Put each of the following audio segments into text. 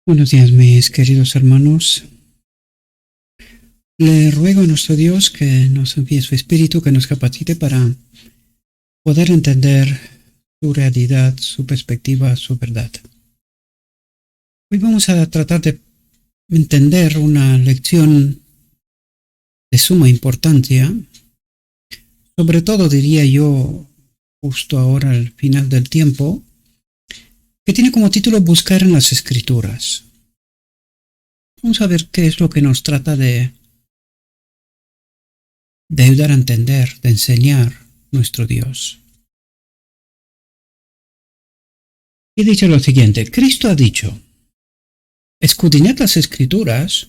Buenos días, mis queridos hermanos. Le ruego a nuestro Dios que nos envíe su Espíritu, que nos capacite para poder entender su realidad, su perspectiva, su verdad. Hoy vamos a tratar de entender una lección de suma importancia, sobre todo diría yo, justo ahora al final del tiempo, que tiene como título Buscar en las Escrituras. Vamos a ver qué es lo que nos trata de ayudar a entender, de enseñar nuestro Dios. Y dice lo siguiente: Cristo ha dicho: escudriñad las Escrituras,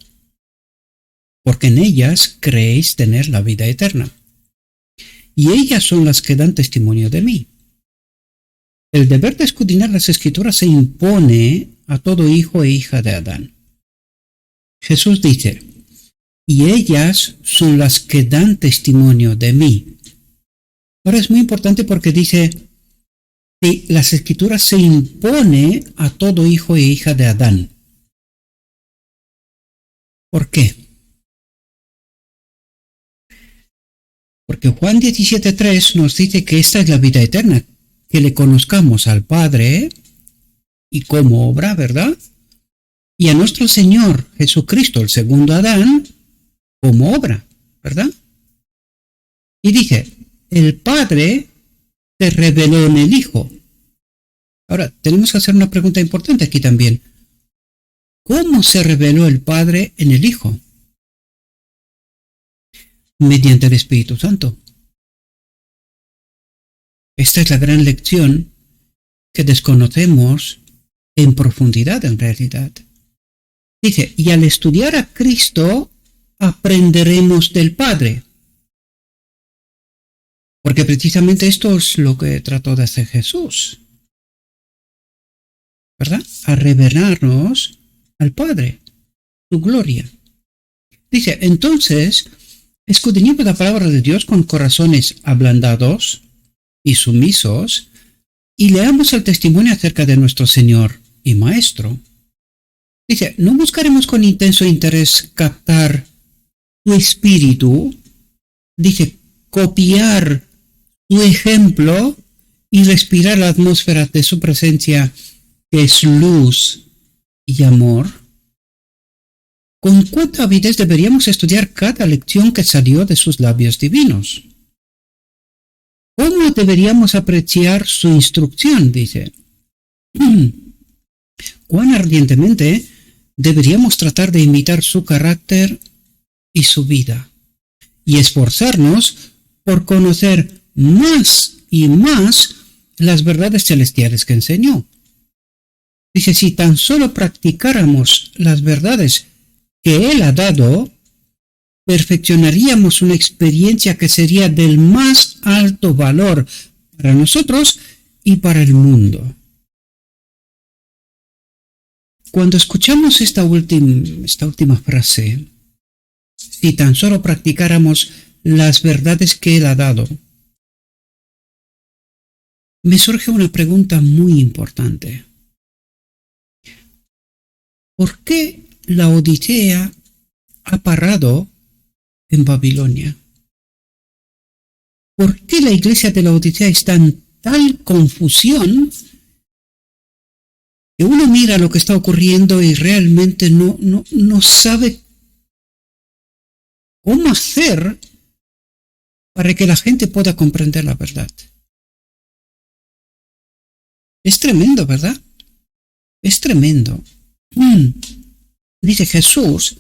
porque en ellas creéis tener la vida eterna, y ellas son las que dan testimonio de mí. El deber de escudriñar las Escrituras se impone a todo hijo e hija de Adán. Jesús dice: y ellas son las que dan testimonio de mí. Ahora es muy importante porque dice que las Escrituras se impone a todo hijo e hija de Adán. ¿Por qué? Porque Juan 17:3 nos dice que esta es la vida eterna, que le conozcamos al Padre y cómo obra, ¿verdad? Y a nuestro Señor Jesucristo, el segundo Adán, como obra, ¿verdad? Y dice: el Padre se reveló en el Hijo. Ahora, tenemos que hacer una pregunta importante aquí también. ¿Cómo se reveló el Padre en el Hijo? Mediante el Espíritu Santo. Esta es la gran lección que desconocemos en profundidad en realidad. Dice: y al estudiar a Cristo aprenderemos del Padre. Porque precisamente esto es lo que trató de hacer Jesús, ¿verdad? A revelarnos al Padre, su gloria. Dice: entonces, escudriñemos la palabra de Dios con corazones ablandados y sumisos, y leamos el testimonio acerca de nuestro Señor y Maestro. Dice: no buscaremos con intenso interés captar su espíritu, dice, copiar su ejemplo y respirar la atmósfera de su presencia, que es luz y amor. ¿Con cuánta avidez deberíamos estudiar cada lección que salió de sus labios divinos? ¿Cómo deberíamos apreciar su instrucción? Dice. ¿Cuán ardientemente deberíamos tratar de imitar su carácter y su vida, y esforzarnos por conocer más y más las verdades celestiales que enseñó? Dice: si tan solo practicáramos las verdades que Él ha dado, perfeccionaríamos una experiencia que sería del más alto valor para nosotros y para el mundo. Cuando escuchamos esta última frase, si tan solo practicáramos las verdades que Él ha dado, me surge una pregunta muy importante. ¿Por qué la Odisea ha parado en Babilonia? ¿Por qué la iglesia de la Odisea está en tal confusión que uno mira lo que está ocurriendo y realmente no sabe cómo hacer para que la gente pueda comprender la verdad? Es tremendo, ¿verdad? Es tremendo. Dice: Jesús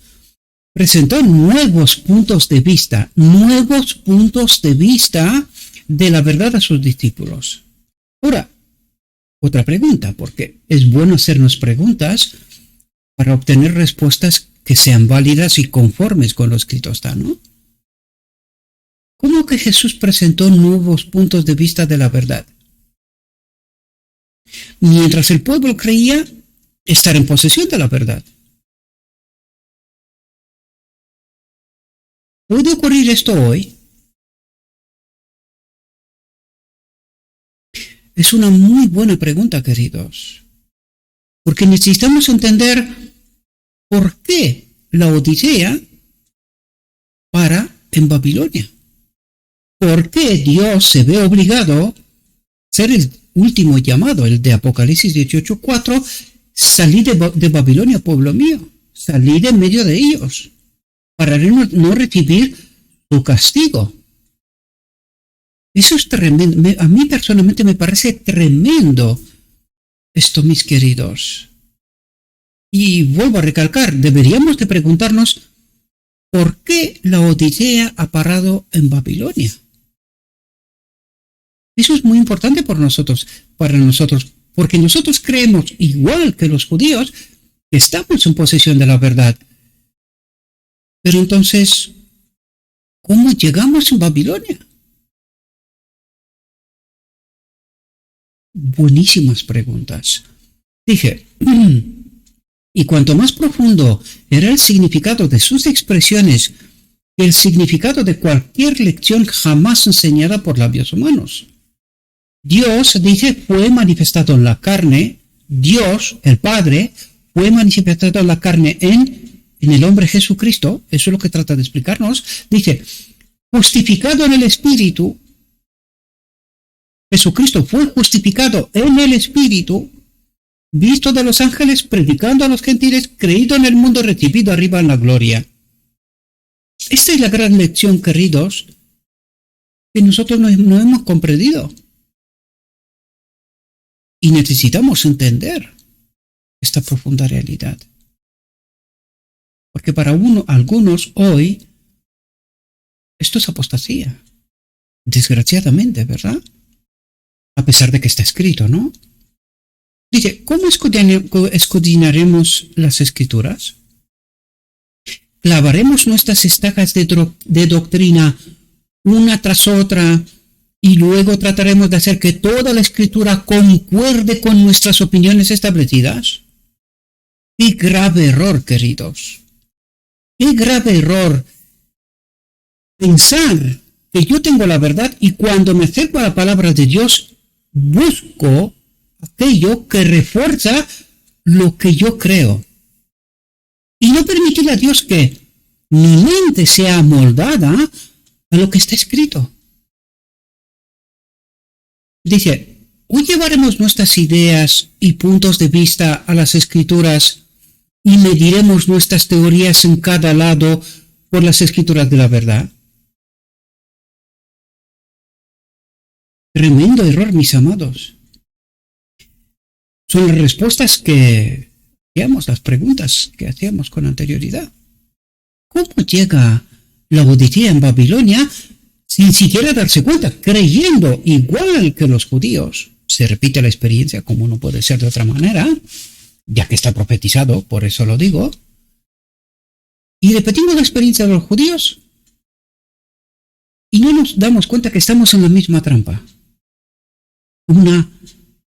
presentó nuevos puntos de vista de la verdad a sus discípulos. Ahora, otra pregunta, porque es bueno hacernos preguntas para obtener respuestas que sean válidas y conformes con lo escrito está, ¿no? ¿Cómo que Jesús presentó nuevos puntos de vista de la verdad? Mientras el pueblo creía estar en posesión de la verdad. ¿Puede ocurrir esto hoy? Es una muy buena pregunta, queridos, porque necesitamos entender ¿por qué la Odisea para en Babilonia? ¿Por qué Dios se ve obligado a ser el último llamado, el de Apocalipsis 18:4? Salí de Babilonia, pueblo mío, salí de en medio de ellos, para no recibir su castigo. Eso es tremendo. A mí personalmente me parece tremendo esto, mis queridos. Y vuelvo a recalcar, deberíamos de preguntarnos ¿por qué la Odisea ha parado en Babilonia? Eso es muy importante para nosotros, porque nosotros creemos, igual que los judíos, que estamos en posesión de la verdad. Pero entonces, ¿cómo llegamos en Babilonia? Buenísimas preguntas. Dije, y cuanto más profundo era el significado de sus expresiones que el significado de cualquier lección jamás enseñada por labios humanos. Dios, dice, fue manifestado en la carne, Dios, el Padre, fue manifestado en la carne en el hombre Jesucristo, eso es lo que trata de explicarnos, dice, justificado en el Espíritu, Jesucristo fue justificado en el Espíritu, visto de los ángeles, predicando a los gentiles, creído en el mundo, recibido arriba en la gloria. Esta es la gran lección, queridos, que nosotros no hemos comprendido. Y necesitamos entender esta profunda realidad. Porque para algunos hoy, esto es apostasía. Desgraciadamente, ¿verdad? A pesar de que está escrito, ¿no? Dice, ¿cómo escudriñaremos las Escrituras? ¿Clavaremos nuestras estacas de doctrina una tras otra y luego trataremos de hacer que toda la Escritura concuerde con nuestras opiniones establecidas? ¡Qué grave error, queridos! ¡Qué grave error! Pensar que yo tengo la verdad y cuando me acerco a la palabra de Dios, busco aquello que refuerza lo que yo creo. Y no permitir a Dios que mi mente sea amoldada a lo que está escrito. Dice, hoy llevaremos nuestras ideas y puntos de vista a las Escrituras y mediremos nuestras teorías en cada lado por las Escrituras de la verdad. Tremendo error, mis amados. Son las respuestas que hacíamos, las preguntas que hacíamos con anterioridad. ¿Cómo llega la Odisea en Babilonia sin siquiera darse cuenta, creyendo igual que los judíos? Se repite la experiencia, como no puede ser de otra manera, ya que está profetizado, por eso lo digo. Y repetimos la experiencia de los judíos y no nos damos cuenta que estamos en la misma trampa. Una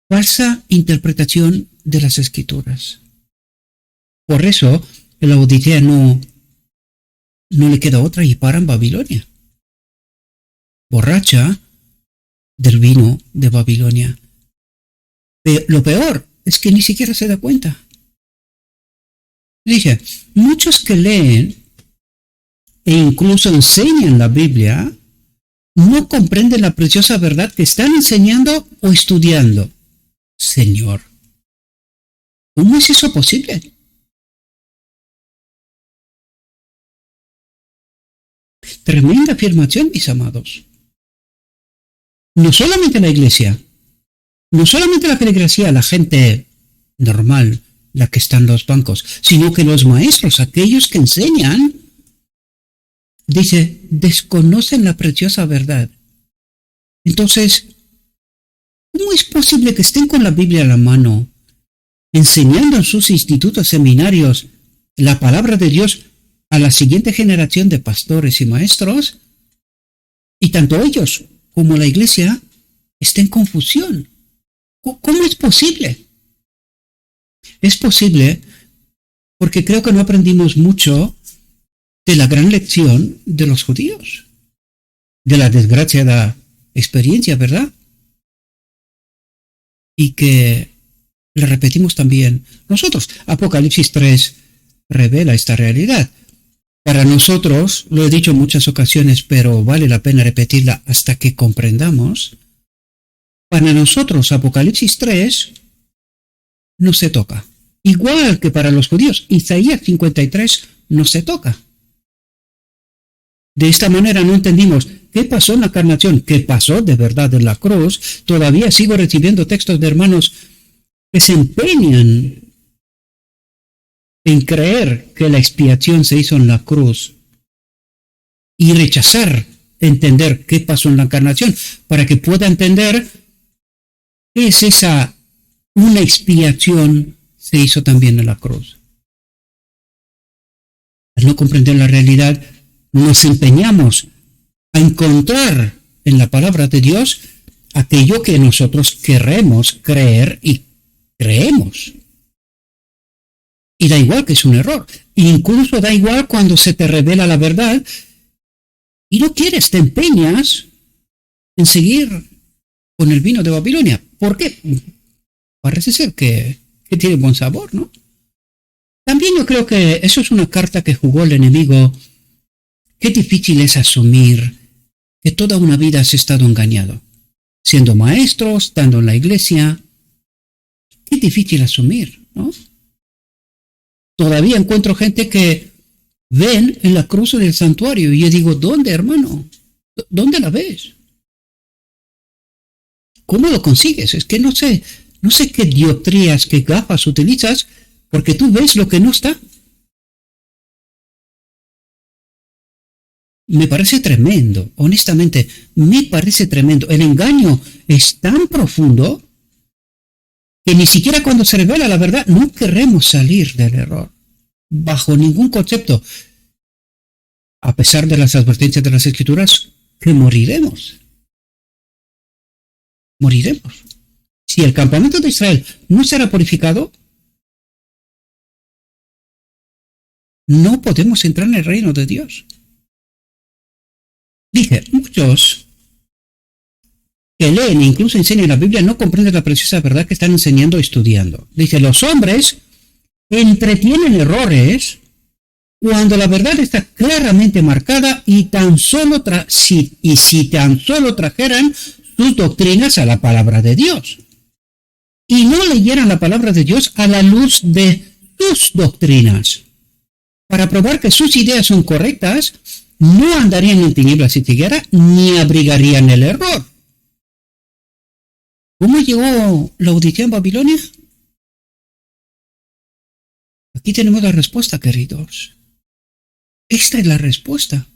falsa interpretación de las Escrituras. Por eso, la Odisea no le queda otra y para en Babilonia. Borracha del vino de Babilonia. Lo peor es que ni siquiera se da cuenta. Dije, muchos que leen e incluso enseñan la Biblia no comprenden la preciosa verdad que están enseñando o estudiando. Señor, ¿cómo es eso posible? Tremenda afirmación, mis amados. No solamente la iglesia, no solamente la feligresía, la gente normal, la que está en los bancos, sino que los maestros, aquellos que enseñan, dice, desconocen la preciosa verdad. Entonces, ¿cómo es posible que estén con la Biblia a la mano, enseñando en sus institutos, seminarios, la palabra de Dios a la siguiente generación de pastores y maestros, y tanto ellos como la iglesia estén en confusión? ¿Cómo es posible? Es posible porque creo que no aprendimos mucho de la gran lección de los judíos, de la desgraciada experiencia, ¿verdad? Y que le repetimos también nosotros. Apocalipsis 3 revela esta realidad. Para nosotros, lo he dicho en muchas ocasiones, pero vale la pena repetirla hasta que comprendamos, para nosotros Apocalipsis 3 no se toca. Igual que para los judíos, Isaías 53 no se toca. De esta manera no entendimos qué pasó en la encarnación, qué pasó de verdad en la cruz. Todavía sigo recibiendo textos de hermanos que se empeñan en creer que la expiación se hizo en la cruz y rechazar entender qué pasó en la encarnación para que pueda entender qué es esa una expiación se hizo también en la cruz. Al no comprender la realidad, nos empeñamos a encontrar en la palabra de Dios aquello que nosotros queremos creer y creemos. Y da igual que es un error. Incluso da igual cuando se te revela la verdad y no quieres, te empeñas en seguir con el vino de Babilonia. ¿Por qué? Parece ser que tiene buen sabor, ¿no? También yo creo que eso es una carta que jugó el enemigo. Qué difícil es asumir que toda una vida has estado engañado. Siendo maestro, estando en la iglesia. Qué difícil asumir, ¿no? Todavía encuentro gente que ven en la cruz del santuario y yo digo, ¿dónde, hermano? ¿Dónde la ves? ¿Cómo lo consigues? Es que no sé qué dioptrías, qué gafas utilizas, porque tú ves lo que no está. Me parece tremendo, honestamente, me parece tremendo. El engaño es tan profundo que ni siquiera cuando se revela la verdad no queremos salir del error, bajo ningún concepto, a pesar de las advertencias de las Escrituras, que moriremos. Moriremos. Si el campamento de Israel no será purificado, no podemos entrar en el reino de Dios. Dije, muchos que leen e incluso enseñan la Biblia no comprenden la preciosa verdad que están enseñando y estudiando. Dice, los hombres entretienen errores cuando la verdad está claramente marcada y si tan solo trajeran sus doctrinas a la palabra de Dios y no leyeran la palabra de Dios a la luz de sus doctrinas. Para probar que sus ideas son correctas, no andarían en tinieblas y ceguera ni abrigarían el error. ¿Cómo llegó la audición en Babilonia? Aquí tenemos la respuesta, queridos. Esta es la respuesta.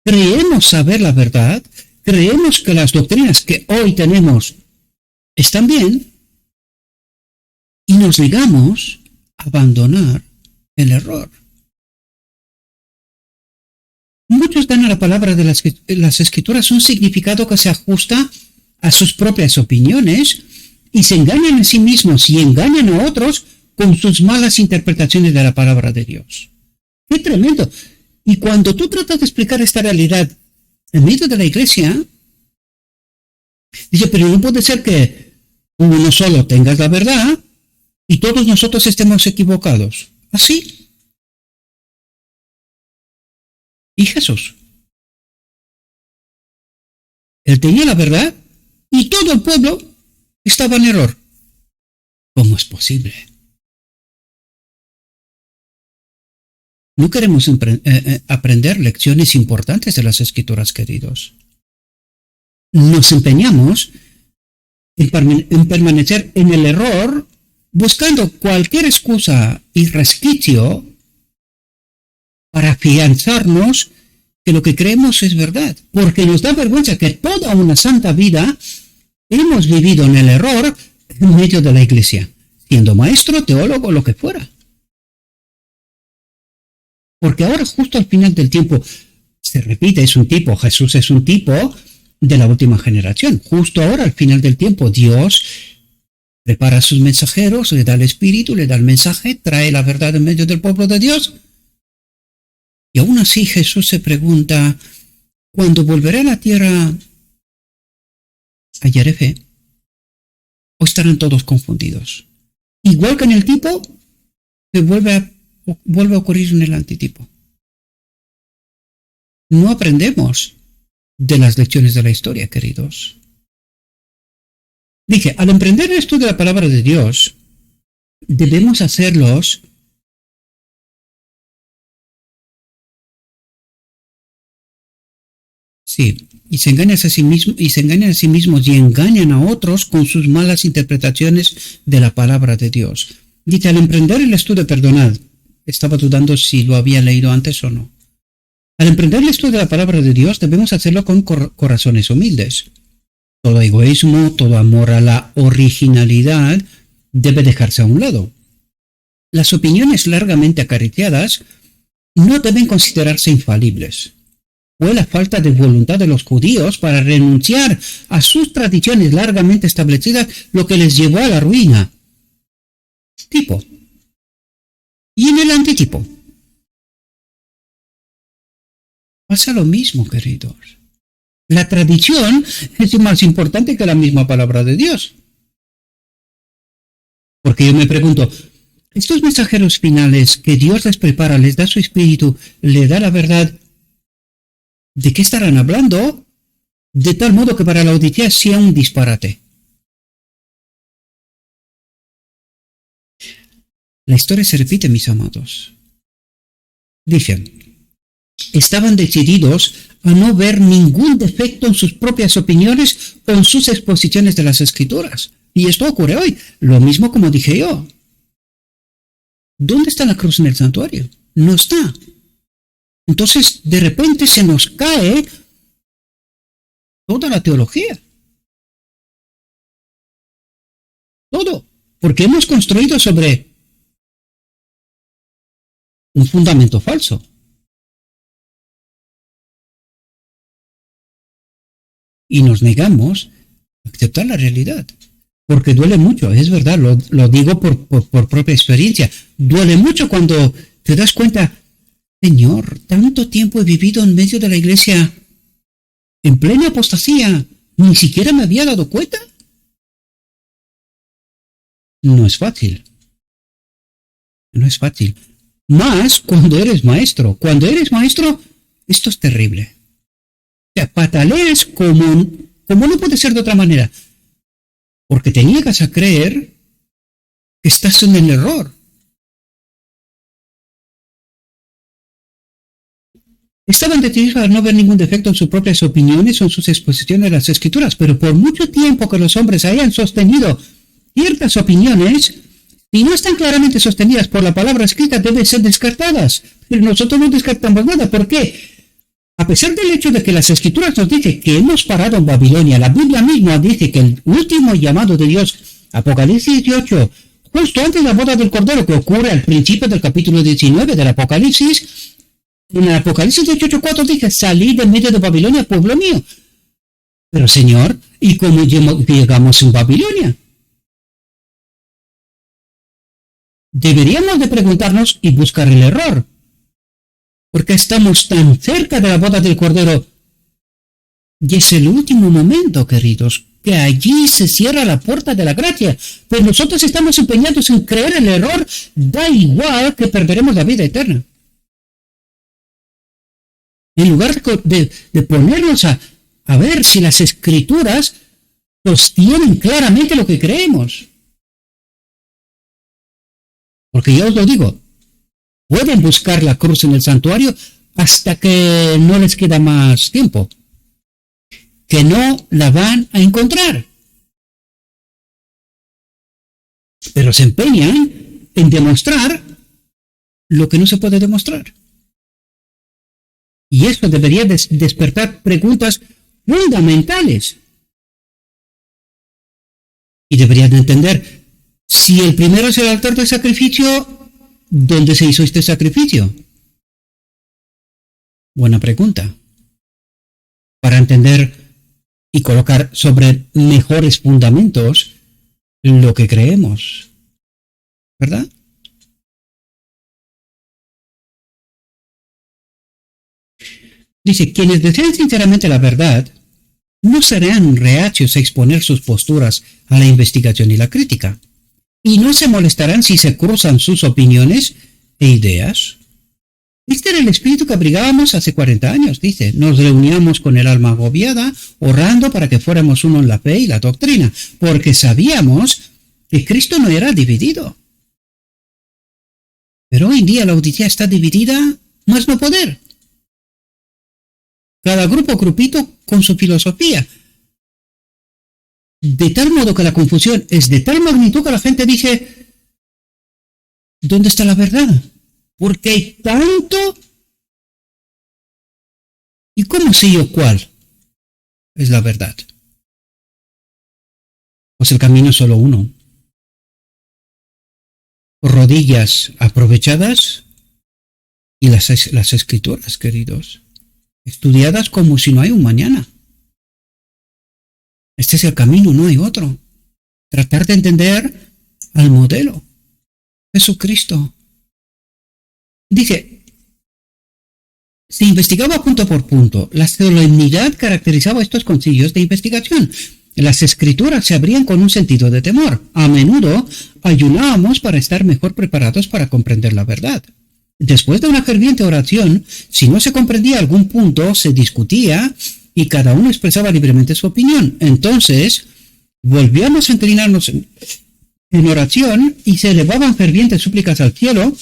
Creemos saber la verdad, creemos que las doctrinas que hoy tenemos están bien y nos negamos a abandonar el error. Muchos dan a la palabra de las Escrituras un significado que se ajusta a sus propias opiniones y se engañan a sí mismos y engañan a otros con sus malas interpretaciones de la palabra de Dios. ¡Qué tremendo! Y cuando tú tratas de explicar esta realidad en medio de la iglesia, dice, pero no puede ser que uno solo tengas la verdad y todos nosotros estemos equivocados. ¿Así? Y Jesús. Él tenía la verdad y todo el pueblo estaba en error. ¿Cómo es posible? No queremos aprender lecciones importantes de las Escrituras, queridos. Nos empeñamos en permanecer en el error, buscando cualquier excusa y resquicio para afianzarnos que lo que creemos es verdad, porque nos da vergüenza que toda una santa vida hemos vivido en el error en medio de la iglesia, siendo maestro, teólogo, lo que fuera. Porque ahora, justo al final del tiempo, se repite, Jesús es un tipo de la última generación. Justo ahora, al final del tiempo, Dios prepara a sus mensajeros, le da el Espíritu, le da el mensaje, trae la verdad en medio del pueblo de Dios. Y aún así Jesús se pregunta, ¿cuándo volveré a la tierra, hallaré fe? ¿O estarán todos confundidos? Igual que en el tipo que vuelve vuelve a ocurrir en el antitipo. No aprendemos de las lecciones de la historia, queridos. Dije, al emprender el estudio de la palabra de Dios, debemos hacerlos sí, y se engañan a sí mismos y engañan a otros con sus malas interpretaciones de la palabra de Dios. Dice, al emprender el estudio, perdonad, estaba dudando si lo había leído antes o no. Al emprender el estudio de la palabra de Dios, debemos hacerlo con corazones humildes. Todo egoísmo, todo amor a la originalidad debe dejarse a un lado. Las opiniones largamente acariciadas no deben considerarse infalibles. Fue la falta de voluntad de los judíos para renunciar a sus tradiciones largamente establecidas lo que les llevó a la ruina. Tipo. Y en el antitipo. Pasa lo mismo, queridos. La tradición es más importante que la misma palabra de Dios. Porque yo me pregunto, estos mensajeros finales que Dios les prepara, les da su espíritu, les da la verdad, ¿de qué estarán hablando? De tal modo que para la Odisea sea un disparate. La historia se repite, mis amados. Dicen, estaban decididos a no ver ningún defecto en sus propias opiniones o en sus exposiciones de las Escrituras. Y esto ocurre hoy, lo mismo como dije yo. ¿Dónde está la cruz en el santuario? No está. Entonces, de repente se nos cae toda la teología. Todo. Porque hemos construido sobre un fundamento falso. Y nos negamos a aceptar la realidad. Porque duele mucho, es verdad, lo digo por propia experiencia. Duele mucho cuando te das cuenta, Señor, tanto tiempo he vivido en medio de la iglesia en plena apostasía, ni siquiera me había dado cuenta. No es fácil. No es fácil. Más cuando eres maestro. Cuando eres maestro, esto es terrible. O sea, pataleas como no puede ser de otra manera. Porque te niegas a creer que estás en el error. Estaban decididos a no ver ningún defecto en sus propias opiniones o en sus exposiciones de las Escrituras, pero por mucho tiempo que los hombres hayan sostenido ciertas opiniones, si no están claramente sostenidas por la palabra escrita, deben ser descartadas. Pero nosotros no descartamos nada. ¿Por qué? A pesar del hecho de que las Escrituras nos dicen que hemos parado en Babilonia, la Biblia misma dice que el último llamado de Dios, Apocalipsis 18, justo antes de la boda del Cordero, que ocurre al principio del capítulo 19 del Apocalipsis, en el Apocalipsis 18:4 dice, salid de medio de Babilonia, pueblo mío. Pero Señor, ¿y cómo llegamos en Babilonia? Deberíamos de preguntarnos y buscar el error. Porque estamos tan cerca de la boda del Cordero. Y es el último momento, queridos, que allí se cierra la puerta de la gracia. Pues nosotros estamos empeñados en creer el error, da igual que perderemos la vida eterna. En lugar de ponernos a ver si las Escrituras sostienen claramente lo que creemos. Porque yo os lo digo, pueden buscar la cruz en el santuario hasta que no les queda más tiempo. Que no la van a encontrar. Pero se empeñan en demostrar lo que no se puede demostrar. Y esto debería despertar preguntas fundamentales. Y deberían entender, si el primero es el altar del sacrificio, ¿dónde se hizo este sacrificio? Buena pregunta. Para entender y colocar sobre mejores fundamentos lo que creemos. ¿Verdad? Dice, quienes desean sinceramente la verdad, no serán reacios a exponer sus posturas a la investigación y la crítica. Y no se molestarán si se cruzan sus opiniones e ideas. Este era el espíritu que abrigábamos hace 40 años, dice. Nos reuníamos con el alma agobiada, orando para que fuéramos uno en la fe y la doctrina, porque sabíamos que Cristo no era dividido. Pero hoy en día la Odisea está dividida más no poder. Cada grupito con su filosofía. De tal modo que la confusión es de tal magnitud que la gente dice, ¿dónde está la verdad? Porque hay tanto. ¿Y cómo sé yo cuál es la verdad? Pues el camino es solo uno. Rodillas aprovechadas y las escrituras, queridos, estudiadas como si no hay un mañana. Este es el camino, no hay otro. Tratar de entender al modelo, Jesucristo. Dice, se investigaba punto por punto. La solemnidad caracterizaba estos concilios de investigación. Las escrituras se abrían con un sentido de temor. A menudo ayunábamos para estar mejor preparados para comprender la verdad. Después de una ferviente oración, si no se comprendía algún punto, se discutía y cada uno expresaba libremente su opinión. Entonces, volvíamos a inclinarnos en oración y se elevaban fervientes súplicas al cielo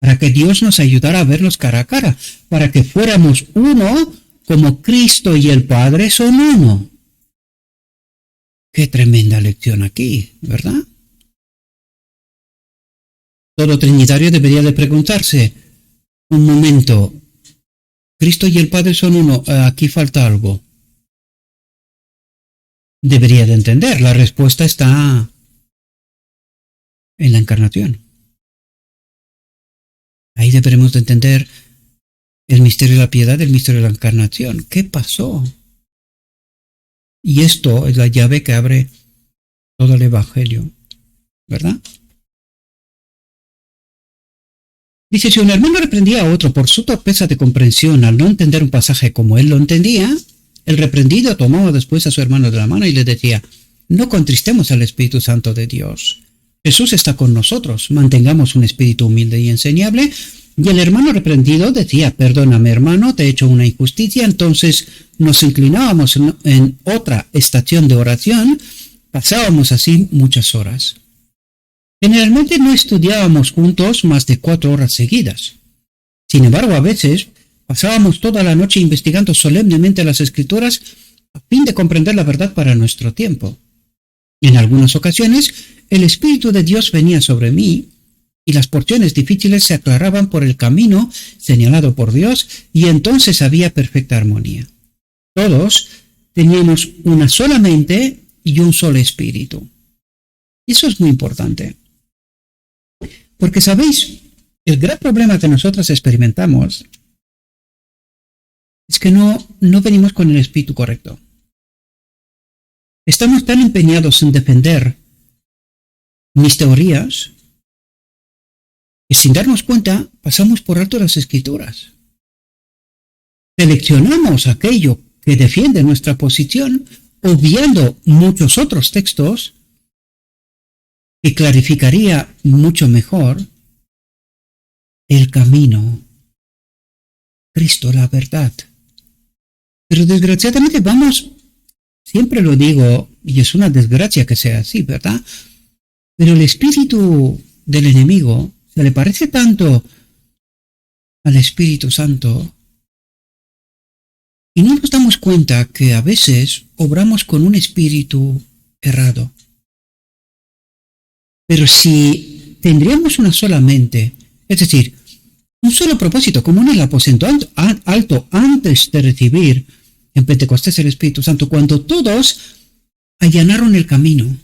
para que Dios nos ayudara a vernos cara a cara, para que fuéramos uno como Cristo y el Padre son uno. Qué tremenda lección aquí, ¿verdad? Todo trinitario debería de preguntarse, un momento, Cristo y el Padre son uno, aquí falta algo. Debería de entender, la respuesta está en la encarnación. Ahí deberemos de entender el misterio de la piedad, el misterio de la encarnación. ¿Qué pasó? Y esto es la llave que abre todo el Evangelio, ¿verdad? Dice, si un hermano reprendía a otro por su torpeza de comprensión al no entender un pasaje como él lo entendía, el reprendido tomaba después a su hermano de la mano y le decía, no contristemos al Espíritu Santo de Dios. Jesús está con nosotros, mantengamos un espíritu humilde y enseñable. Y el hermano reprendido decía, perdóname hermano, te he hecho una injusticia. Entonces nos inclinábamos en otra estación de oración, pasábamos así muchas horas. Generalmente no estudiábamos juntos más de 4 horas seguidas. Sin embargo, a veces pasábamos toda la noche investigando solemnemente las Escrituras a fin de comprender la verdad para nuestro tiempo. En algunas ocasiones, el Espíritu de Dios venía sobre mí y las porciones difíciles se aclaraban por el camino señalado por Dios y entonces había perfecta armonía. Todos teníamos una sola mente y un solo espíritu. Eso es muy importante. Porque, ¿sabéis? El gran problema que nosotros experimentamos es que no venimos con el espíritu correcto. Estamos tan empeñados en defender mis teorías que sin darnos cuenta pasamos por alto las Escrituras. Seleccionamos aquello que defiende nuestra posición, obviando muchos otros textos que clarificaría mucho mejor el camino, Cristo, la verdad. Pero desgraciadamente vamos, siempre lo digo, y es una desgracia que sea así, ¿verdad? Pero el espíritu del enemigo se le parece tanto al Espíritu Santo y no nos damos cuenta que a veces obramos con un espíritu errado. Pero si tendríamos una sola mente, es decir, un solo propósito, como en el aposento alto antes de recibir en Pentecostés el Espíritu Santo, cuando todos allanaron el camino,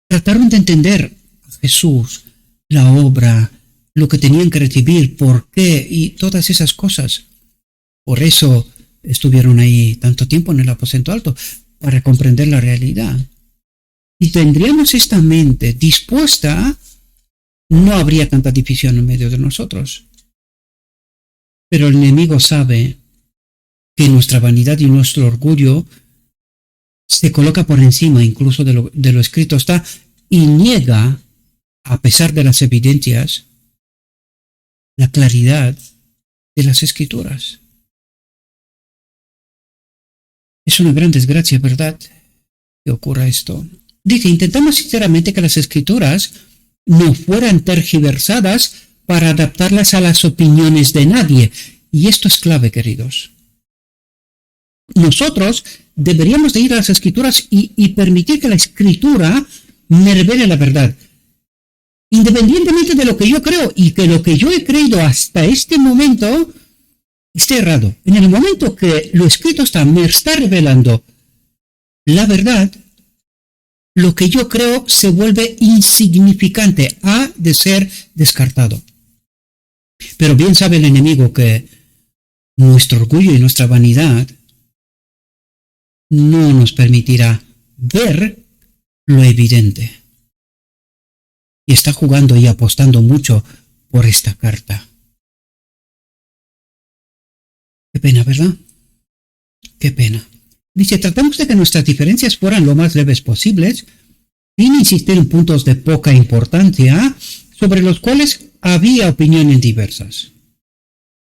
trataron de entender a Jesús, la obra, lo que tenían que recibir, por qué y todas esas cosas. Por eso estuvieron ahí tanto tiempo en el aposento alto, para comprender la realidad. Si tendríamos esta mente dispuesta, no habría tanta división en medio de nosotros. Pero el enemigo sabe que nuestra vanidad y nuestro orgullo se coloca por encima incluso de lo escrito está y niega, a pesar de las evidencias, la claridad de las Escrituras. Es una gran desgracia, ¿verdad?, que ocurra esto. Dice, intentamos sinceramente que las Escrituras no fueran tergiversadas para adaptarlas a las opiniones de nadie. Y esto es clave, queridos. Nosotros deberíamos de ir a las Escrituras y permitir que la Escritura me revele la verdad. Independientemente de lo que yo creo y que lo que yo he creído hasta este momento esté errado. En el momento que lo escrito me está revelando la verdad, lo que yo creo se vuelve insignificante, ha de ser descartado. Pero bien sabe el enemigo que nuestro orgullo y nuestra vanidad no nos permitirá ver lo evidente. Y está jugando y apostando mucho por esta carta. Qué pena, ¿verdad? Qué pena. Dice, tratamos de que nuestras diferencias fueran lo más leves posibles, sin insistir en puntos de poca importancia, sobre los cuales había opiniones diversas.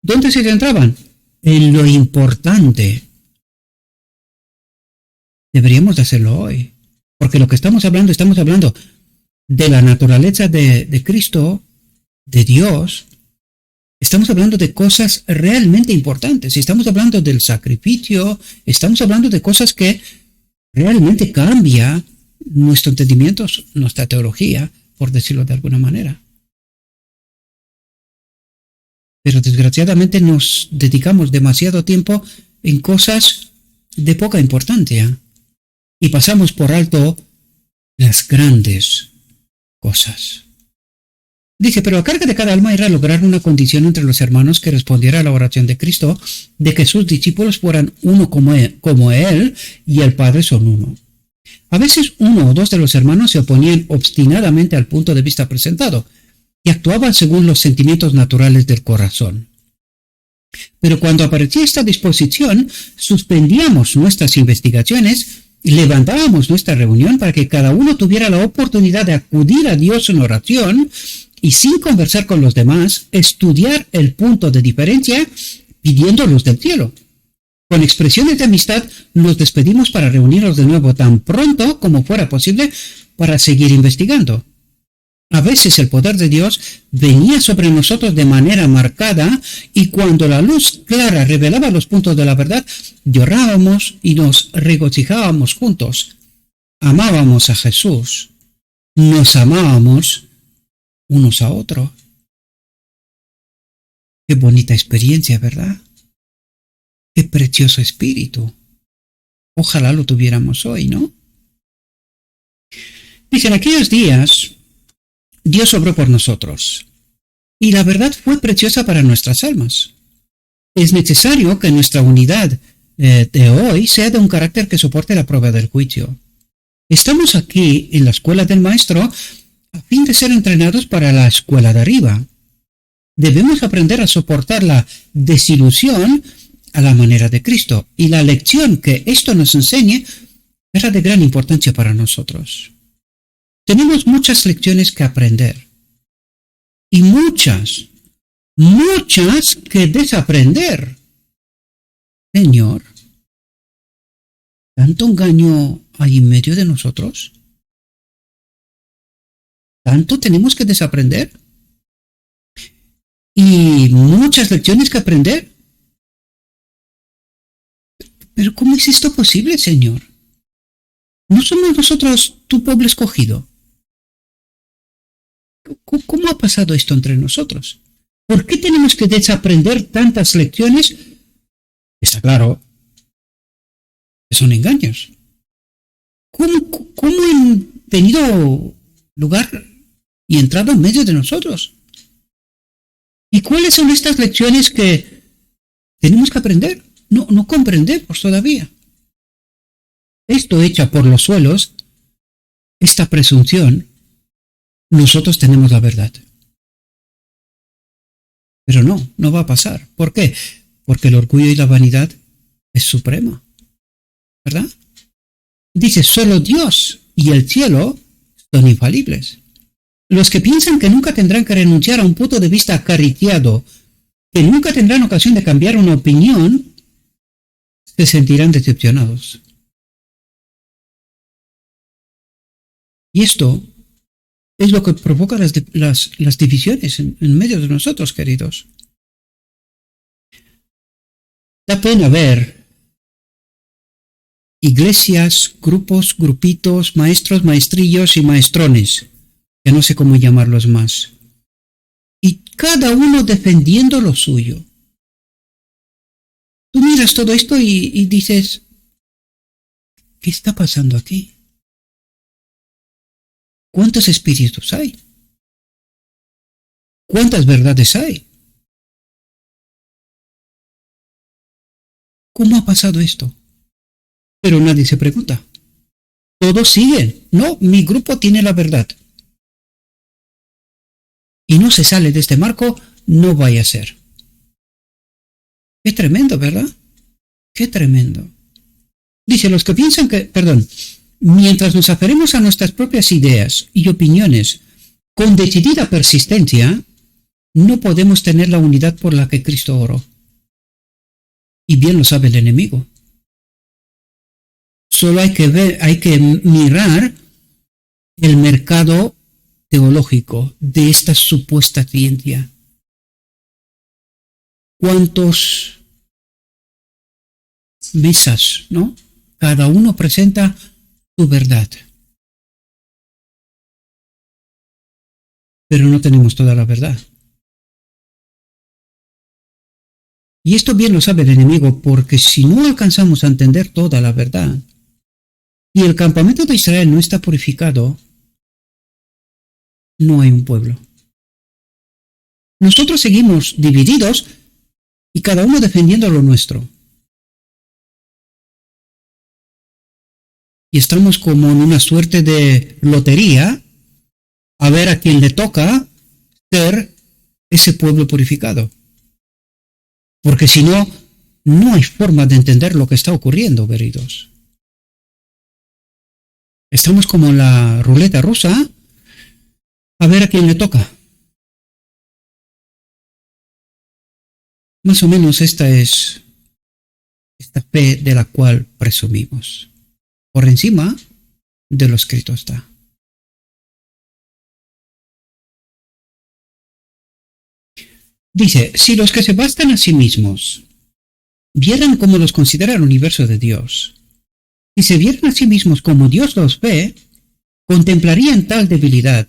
¿Dónde se centraban? En lo importante. Deberíamos de hacerlo hoy, porque lo que estamos hablando de la naturaleza de Cristo, de Dios. Estamos hablando de cosas realmente importantes. Estamos hablando del sacrificio. Estamos hablando de cosas que realmente cambian nuestro entendimiento, nuestra teología, por decirlo de alguna manera. Pero desgraciadamente nos dedicamos demasiado tiempo en cosas de poca importancia y pasamos por alto las grandes cosas. Dice, pero a carga de cada alma era lograr una condición entre los hermanos que respondiera a la oración de Cristo, de que sus discípulos fueran uno como él y el Padre son uno. A veces uno o dos de los hermanos se oponían obstinadamente al punto de vista presentado y actuaban según los sentimientos naturales del corazón. Pero cuando aparecía esta disposición, suspendíamos nuestras investigaciones y levantábamos nuestra reunión para que cada uno tuviera la oportunidad de acudir a Dios en oración y sin conversar con los demás, estudiar el punto de diferencia pidiendo luz del cielo. Con expresiones de amistad nos despedimos para reunirnos de nuevo tan pronto como fuera posible para seguir investigando. A veces el poder de Dios venía sobre nosotros de manera marcada y cuando la luz clara revelaba los puntos de la verdad, llorábamos y nos regocijábamos juntos. Amábamos a Jesús. Nos amábamos unos a otros. Qué bonita experiencia, ¿verdad? Qué precioso espíritu. Ojalá lo tuviéramos hoy, ¿no? Dice, en aquellos días Dios obró por nosotros y la verdad fue preciosa para nuestras almas. Es necesario que nuestra unidad de hoy sea de un carácter que soporte la prueba del juicio. Estamos aquí en la escuela del Maestro a fin de ser entrenados para la escuela de arriba. Debemos aprender a soportar la desilusión a la manera de Cristo, y la lección que esto nos enseñe era de gran importancia para nosotros. Tenemos muchas lecciones que aprender, y muchas que desaprender. Señor, ¿tanto engaño hay en medio de nosotros? ¿Tanto tenemos que desaprender? Y muchas lecciones que aprender. ¿Pero cómo es esto posible, Señor? ¿No somos nosotros tu pueblo escogido? ¿Cómo ha pasado esto entre nosotros? ¿Por qué tenemos que desaprender tantas lecciones? Está claro que son engaños. ¿Cómo han tenido lugar y entrado en medio de nosotros? ¿Y cuáles son estas lecciones que tenemos que aprender? No comprendemos todavía. Esto echa por los suelos esta presunción. Nosotros tenemos la verdad. Pero no va a pasar. ¿Por qué? Porque el orgullo y la vanidad es suprema. ¿Verdad? Dice, solo Dios y el cielo son infalibles. Los que piensan que nunca tendrán que renunciar a un punto de vista acariciado, que nunca tendrán ocasión de cambiar una opinión, se sentirán decepcionados. Y esto es lo que provoca las divisiones en medio de nosotros, queridos. Da pena ver iglesias, grupos, grupitos, maestros, maestrillos y maestrones, que no sé cómo llamarlos más, y cada uno defendiendo lo suyo. Tú miras todo esto y dices, ¿qué está pasando aquí? ¿Cuántos espíritus hay? ¿Cuántas verdades hay? ¿Cómo ha pasado esto? Pero nadie se pregunta. Todos siguen. No, mi grupo tiene la verdad. Y no se sale de este marco, no vaya a ser. Qué tremendo, ¿verdad? Qué tremendo. Dice, los que piensan mientras nos aferremos a nuestras propias ideas y opiniones con decidida persistencia, no podemos tener la unidad por la que Cristo oró. Y bien lo sabe el enemigo. Solo hay que mirar el mercado teológico de esta supuesta ciencia. ¿Cuántas mesas, no? Cada uno presenta su verdad. Pero no tenemos toda la verdad. Y esto bien lo sabe el enemigo, porque si no alcanzamos a entender toda la verdad, y el campamento de Israel no está purificado, no hay un pueblo. Nosotros seguimos divididos y cada uno defendiendo lo nuestro. Y estamos como en una suerte de lotería, a ver a quién le toca ser ese pueblo purificado. Porque si no, no hay forma de entender lo que está ocurriendo, queridos. Estamos como en la ruleta rusa, a ver a quién le toca. Más o menos esta es esta fe de la cual presumimos. Por encima de lo escrito está. Dice, si los que se bastan a sí mismos vieran como los considera el universo de Dios, si se vieran a sí mismos como Dios los ve, contemplarían tal debilidad,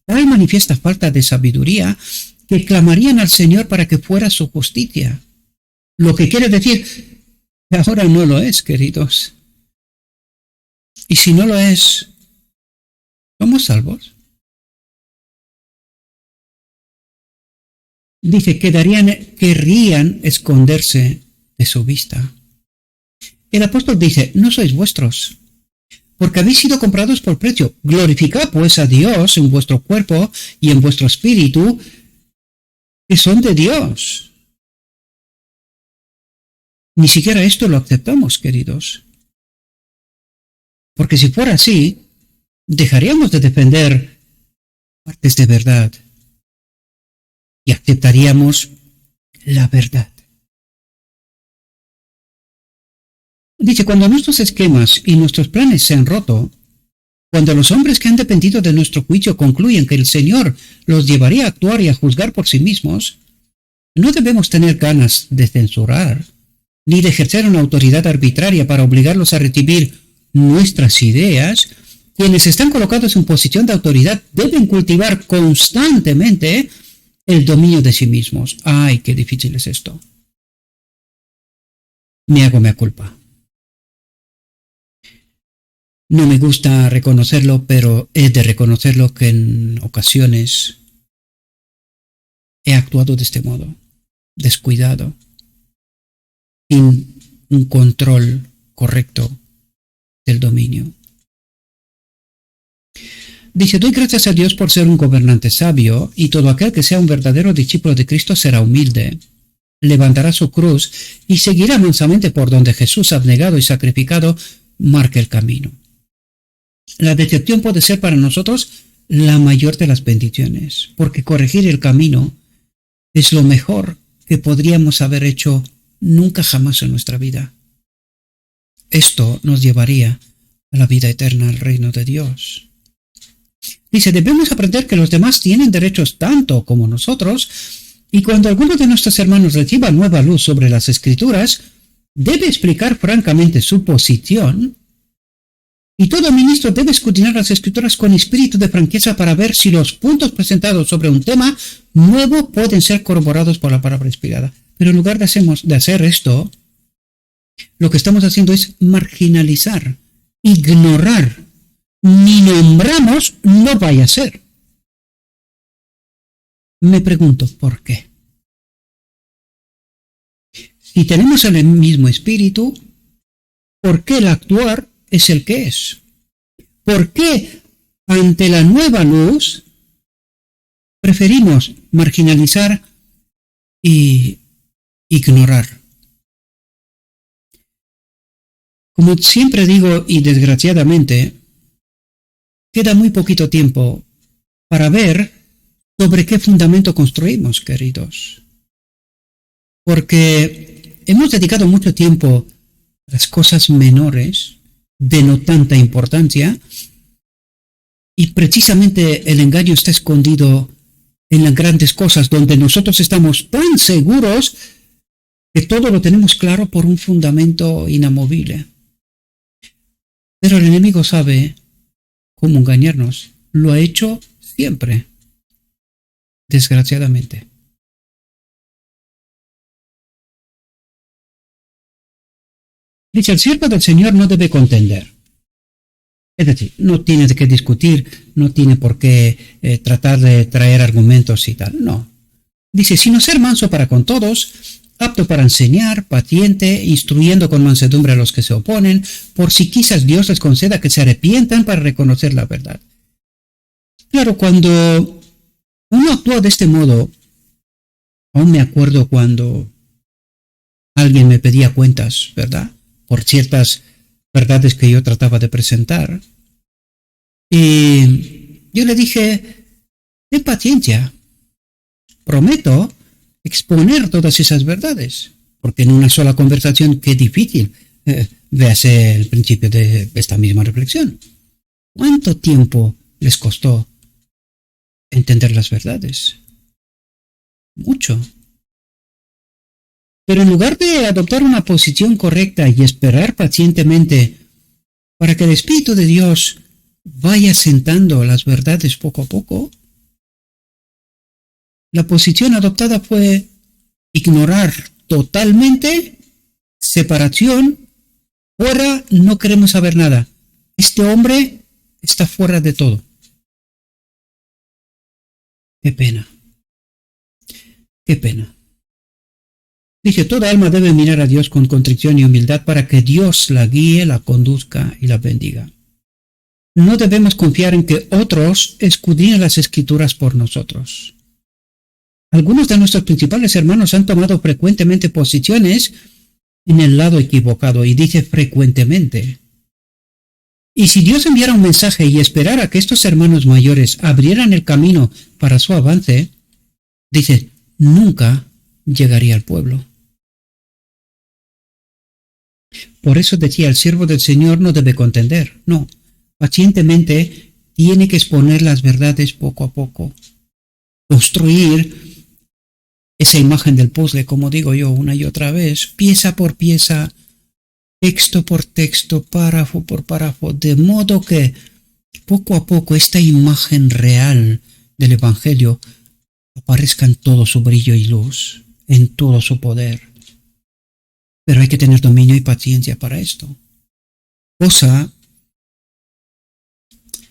tal manifiesta falta de sabiduría, que clamarían al Señor para que fuera su justicia. Lo que quiere decir que ahora no lo es, queridos. Y si no lo es, ¿somos salvos? Dice, querrían esconderse de su vista. El apóstol dice, no sois vuestros, porque habéis sido comprados por precio. Glorificad pues a Dios en vuestro cuerpo y en vuestro espíritu, que son de Dios. Ni siquiera esto lo aceptamos, queridos. Porque si fuera así, dejaríamos de defender partes de verdad y aceptaríamos la verdad. Dice, cuando nuestros esquemas y nuestros planes se han roto, cuando los hombres que han dependido de nuestro juicio concluyen que el Señor los llevaría a actuar y a juzgar por sí mismos, no debemos tener ganas de censurar, ni de ejercer una autoridad arbitraria para obligarlos a recibir nuestras ideas. Quienes están colocados en posición de autoridad deben cultivar constantemente el dominio de sí mismos. ¡Ay, qué difícil es esto! Me hago mea culpa. No me gusta reconocerlo, pero he de reconocerlo que en ocasiones he actuado de este modo, descuidado, sin un control correcto del dominio. Dice, doy gracias a Dios por ser un gobernante sabio, y todo aquel que sea un verdadero discípulo de Cristo será humilde, levantará su cruz y seguirá mansamente por donde Jesús, abnegado y sacrificado, marca el camino. La decepción puede ser para nosotros la mayor de las bendiciones, porque corregir el camino es lo mejor que podríamos haber hecho nunca jamás en nuestra vida. Esto nos llevaría a la vida eterna, al reino de Dios. Dice, debemos aprender que los demás tienen derechos tanto como nosotros, y cuando alguno de nuestros hermanos reciba nueva luz sobre las Escrituras, debe explicar francamente su posición, y todo ministro debe escudriñar las Escrituras con espíritu de franqueza para ver si los puntos presentados sobre un tema nuevo pueden ser corroborados por la palabra inspirada. Pero en lugar de hacer esto, lo que estamos haciendo es marginalizar, ignorar, ni nombramos, no vaya a ser. Me pregunto, ¿por qué? Si tenemos el mismo espíritu, ¿por qué el actuar es el que es? ¿Por qué ante la nueva luz preferimos marginalizar y ignorar? Como siempre digo, y desgraciadamente, queda muy poquito tiempo para ver sobre qué fundamento construimos, queridos. Porque hemos dedicado mucho tiempo a las cosas menores, de no tanta importancia, y precisamente el engaño está escondido en las grandes cosas, donde nosotros estamos tan seguros que todo lo tenemos claro por un fundamento inamovible. Pero el enemigo sabe cómo engañarnos. Lo ha hecho siempre, desgraciadamente. Dice, el siervo del Señor no debe contender. Es decir, no tiene que discutir, no tiene por qué tratar de traer argumentos y tal. No. Dice, sino ser manso para con todos, apto para enseñar, paciente, instruyendo con mansedumbre a los que se oponen, por si quizás Dios les conceda que se arrepientan para reconocer la verdad. Claro, cuando uno actúa de este modo, aún me acuerdo cuando alguien me pedía cuentas, ¿verdad?, por ciertas verdades que yo trataba de presentar. Y yo le dije, ten paciencia, prometo exponer todas esas verdades, porque en una sola conversación, qué difícil. Véase el principio de esta misma reflexión. ¿Cuánto tiempo les costó entender las verdades? Mucho. Pero en lugar de adoptar una posición correcta y esperar pacientemente para que el Espíritu de Dios vaya sentando las verdades poco a poco, la posición adoptada fue ignorar totalmente, separación, fuera, no queremos saber nada. Este hombre está fuera de todo. Qué pena. Qué pena. Dice, toda alma debe mirar a Dios con contrición y humildad para que Dios la guíe, la conduzca y la bendiga. No debemos confiar en que otros escudriñen las Escrituras por nosotros. Algunos de nuestros principales hermanos han tomado frecuentemente posiciones en el lado equivocado, y dice frecuentemente. Y si Dios enviara un mensaje y esperara que estos hermanos mayores abrieran el camino para su avance, dice, nunca llegaría al pueblo. Por eso decía, el siervo del Señor no debe contender, no, pacientemente tiene que exponer las verdades poco a poco, construir esa imagen del puzzle, como digo yo una y otra vez, pieza por pieza, texto por texto, párrafo por párrafo, de modo que poco a poco esta imagen real del Evangelio aparezca en todo su brillo y luz, en todo su poder. Pero hay que tener dominio y paciencia para esto, cosa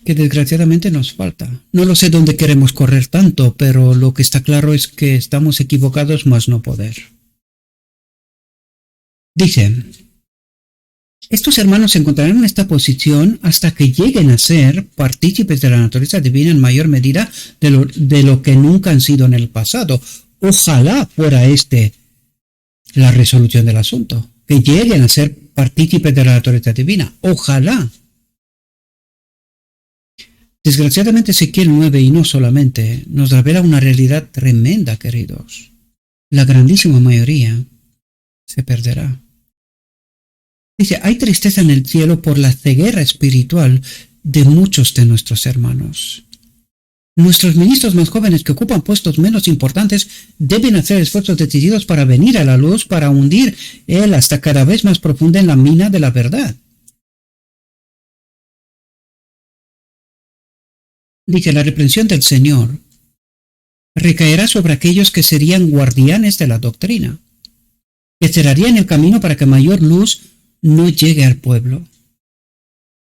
que desgraciadamente nos falta. No lo sé dónde queremos correr tanto, pero lo que está claro es que estamos equivocados más no poder. Dice, estos hermanos se encontrarán en esta posición hasta que lleguen a ser partícipes de la naturaleza divina en mayor medida de lo que nunca han sido en el pasado. Ojalá fuera la resolución del asunto, que lleguen a ser partícipes de la naturaleza divina. Ojalá. Desgraciadamente Ezequiel 9, y no solamente, nos revela una realidad tremenda, queridos. La grandísima mayoría se perderá. Dice, hay tristeza en el cielo por la ceguera espiritual de muchos de nuestros hermanos. Nuestros ministros más jóvenes que ocupan puestos menos importantes deben hacer esfuerzos decididos para venir a la luz, para hundir él hasta cada vez más profunda en la mina de la verdad. Dice, la reprensión del Señor recaerá sobre aquellos que serían guardianes de la doctrina, que cerrarían el camino para que mayor luz no llegue al pueblo.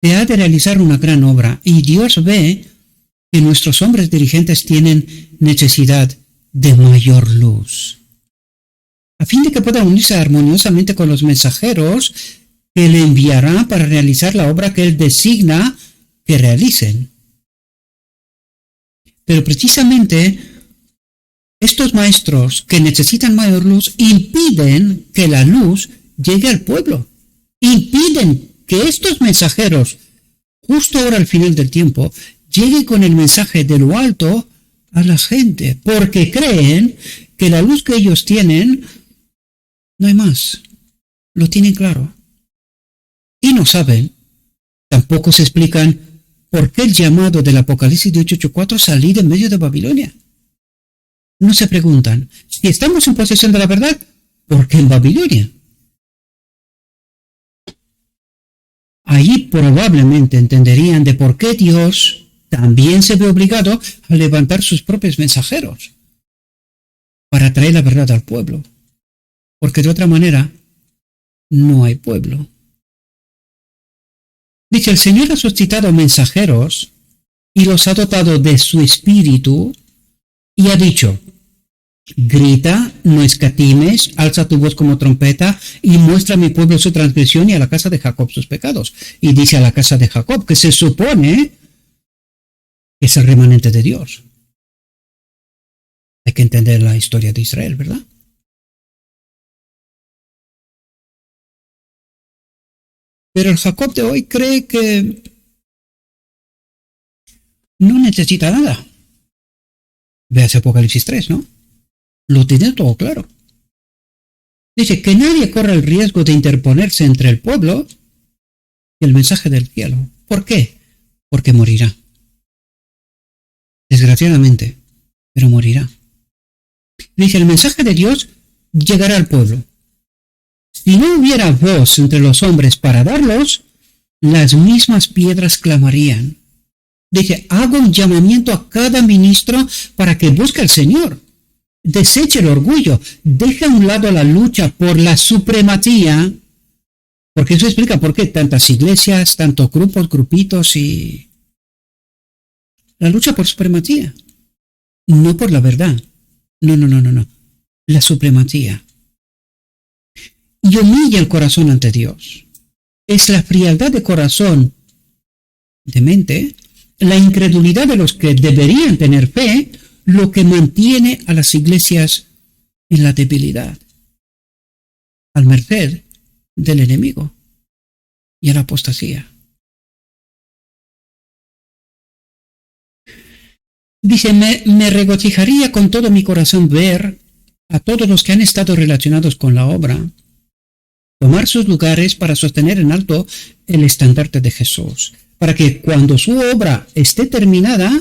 Se ha de realizar una gran obra y Dios ve que nuestros hombres dirigentes tienen necesidad de mayor luz, a fin de que puedan unirse armoniosamente con los mensajeros que le enviará para realizar la obra que Él designa que realicen. Pero precisamente estos maestros que necesitan mayor luz impiden que la luz llegue al pueblo. Impiden que estos mensajeros, justo ahora al final del tiempo, lleguen con el mensaje de lo alto a la gente, porque creen que la luz que ellos tienen, no hay más. Lo tienen claro. Y no saben, tampoco se explican por qué el llamado del Apocalipsis 18:4 salir en medio de Babilonia. No se preguntan, si estamos en posesión de la verdad, ¿por qué en Babilonia? Allí probablemente entenderían de por qué Dios también se ve obligado a levantar sus propios mensajeros para traer la verdad al pueblo, porque de otra manera no hay pueblo. Dice, el Señor ha suscitado mensajeros y los ha dotado de su espíritu y ha dicho, grita, no escatimes, alza tu voz como trompeta y muestra a mi pueblo su transgresión y a la casa de Jacob sus pecados. Y dice a la casa de Jacob, que se supone que es el remanente de Dios. Hay que entender la historia de Israel, ¿verdad? Pero el Jacob de hoy cree que no necesita nada. Veas Apocalipsis 3, ¿no? Lo tiene todo claro. Dice que nadie corre el riesgo de interponerse entre el pueblo y el mensaje del cielo. ¿Por qué? Porque morirá. Desgraciadamente, pero morirá. Dice, el mensaje de Dios llegará al pueblo. Si no hubiera voz entre los hombres para darlos, las mismas piedras clamarían. Dice, hago un llamamiento a cada ministro para que busque al Señor. Deseche el orgullo, deje a un lado la lucha por la supremacía, porque eso explica por qué tantas iglesias, tantos grupos, grupitos y la lucha por supremacía, no por la verdad, no, la supremacía. Y humilla el corazón ante Dios. Es la frialdad de corazón, de mente, la incredulidad de los que deberían tener fe, lo que mantiene a las iglesias en la debilidad, al merced del enemigo y a la apostasía. Dice, me regocijaría con todo mi corazón ver a todos los que han estado relacionados con la obra tomar sus lugares para sostener en alto el estandarte de Jesús, para que cuando su obra esté terminada,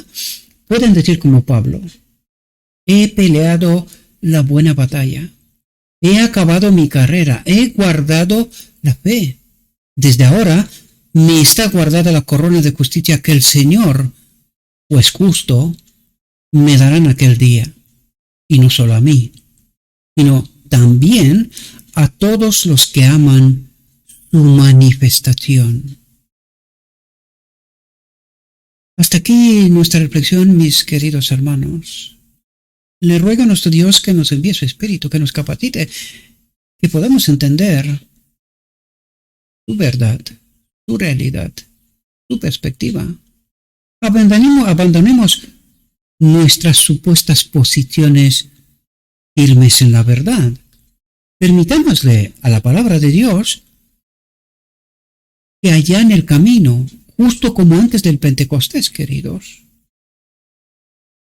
puedan decir como Pablo, he peleado la buena batalla, he acabado mi carrera, he guardado la fe. Desde ahora me está guardada la corona de justicia que el Señor, pues justo, me dará en aquel día, y no solo a mí, sino también a todos los que aman su manifestación. Hasta aquí nuestra reflexión, mis queridos hermanos. Le ruego a nuestro Dios que nos envíe su Espíritu, que nos capacite, que podamos entender su verdad, su realidad, su perspectiva. Abandonemos nuestras supuestas posiciones firmes en la verdad. Permitámosle a la palabra de Dios que allá en el camino, justo como antes del Pentecostés, queridos,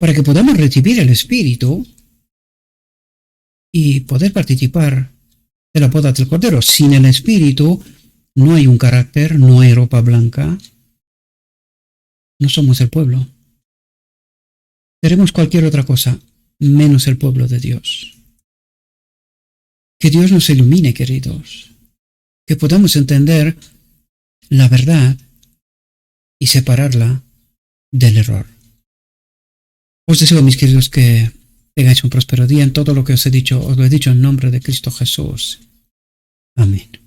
para que podamos recibir el Espíritu y poder participar de la boda del Cordero. Sin el Espíritu no hay un carácter, no hay ropa blanca, no somos el pueblo. Seremos cualquier otra cosa, menos el pueblo de Dios. Que Dios nos ilumine, queridos, que podamos entender la verdad y separarla del error. Os deseo, mis queridos, que tengáis un próspero día. En todo lo que os he dicho, os lo he dicho en nombre de Cristo Jesús. Amén.